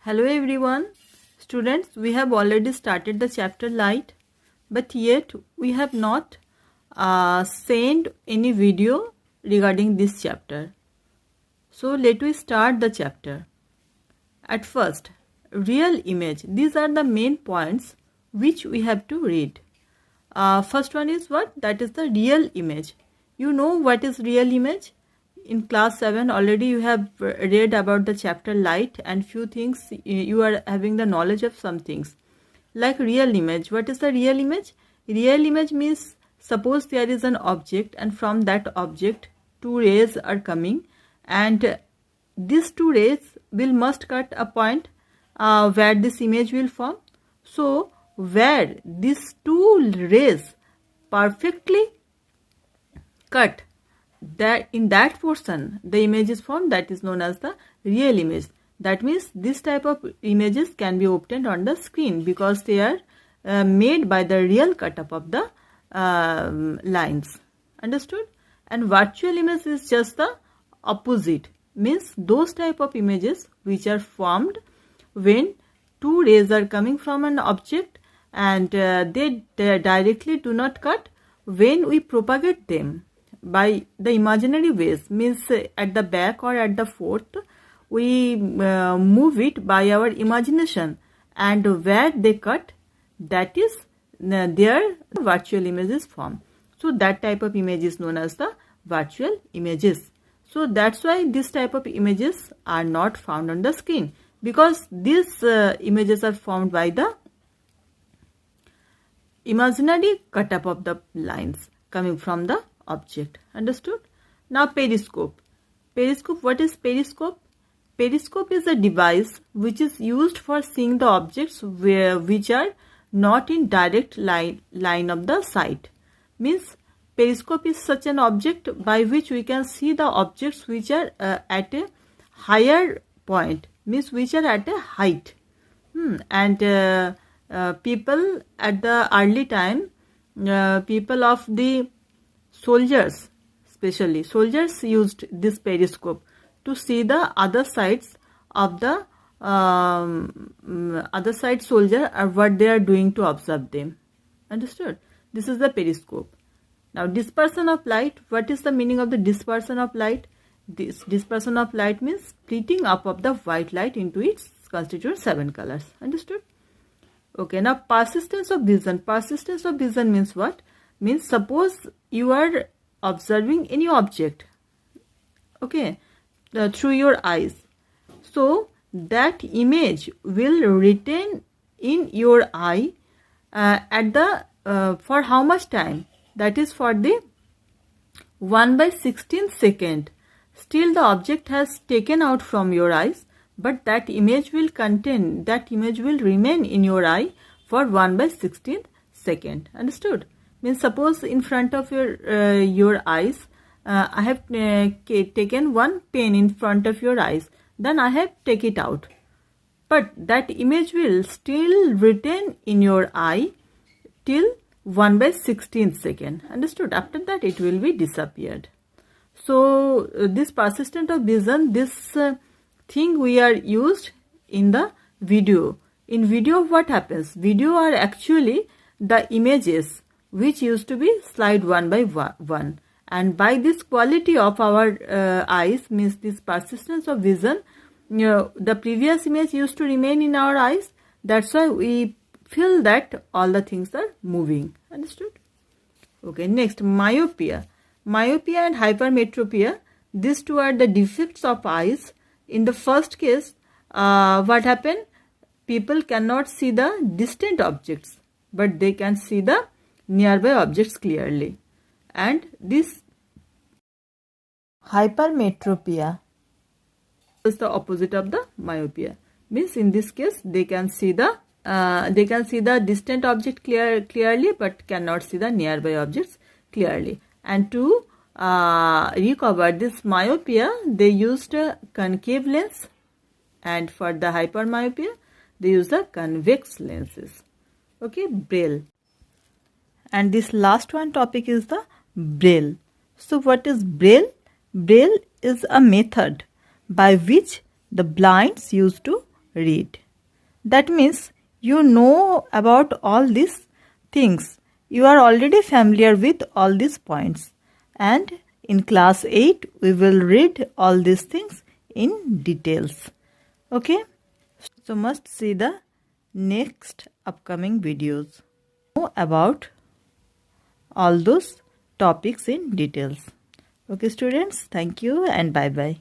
Hello everyone. Students, we have already started the chapter light, but yet we have not sent any video regarding this chapter. So let us start the chapter. At first, real image. These are the main points which we have to read. First one is what? That is the real image. You know what is real image? In class 7 already you have read about the chapter light, and few things you are having the knowledge of some things. Like real image. What is the real image? Real image means suppose there is an object and from that object two rays are coming, and these two rays must cut a point where this image will form. So where these two rays perfectly cut, that in that portion the image is formed, that is known as the real image. That means this type of images can be obtained on the screen because they are made by the real cut up of the lines. Understood? And virtual image is just the opposite, means those type of images which are formed when two rays are coming from an object and they directly do not cut when we propagate them by the imaginary ways, means at the back or at the forth we move it by our imagination, and where they cut, that is their virtual images form. So that type of image is known as the virtual images. So that's why this type of images are not found on the screen, because these images are formed by the imaginary cut up of the lines coming from the object. Understood? Now periscope. Periscope, what is periscope? Periscope is a device which is used for seeing the objects which are not in direct line of the sight. Means periscope is such an object by which we can see the objects which are at a higher point, means which are at a height. And people at the early time, people of the soldiers, especially soldiers, used this periscope to see the other sides of the other side soldier or what they are doing to observe them. Understood? This is the periscope. Now dispersion of light. What is the meaning of the dispersion of light? This dispersion of light means splitting up of the white light into its constituent 7 colors. Understood? Okay, now persistence of vision. Persistence of vision means what? Means suppose you are observing any object, okay, through your eyes. So that image will retain in your eye at the for how much time? That is for the 1/16 second. Still the object has taken out from your eyes, but that image will remain in your eye for 1/16 second. Understood? Means suppose in front of your eyes, I have taken one pen in front of your eyes, then I have take it out, but that image will still retain in your eye till 1/16 second. Understood? After that it will be disappeared. So this persistent of vision, this thing we are used in the video. In video what happens? Video are actually the images which used to be slide one by one, and by this quality of our eyes, means this persistence of vision, the previous image used to remain in our eyes. That's why we feel that all the things are moving. Understood? Okay, next, myopia. Myopia and hypermetropia, these two are the defects of eyes. In the first case, what happened? People cannot see the distant objects, but they can see the nearby objects clearly. And this hypermetropia is the opposite of the myopia. Means in this case they can see the distant object clearly, but cannot see the nearby objects clearly. And to recover this myopia, they used a concave lens, and for the hypermyopia they use the convex lenses. Okay, Braille. And this last one topic is the Braille. So what is Braille? Braille is a method by which the blinds used to read. That means you know about all these things. You are already familiar with all these points. And in class 8, we will read all these things in details. Okay? So must see the next upcoming videos. Know about all those topics in details. Okay students, thank you and bye bye.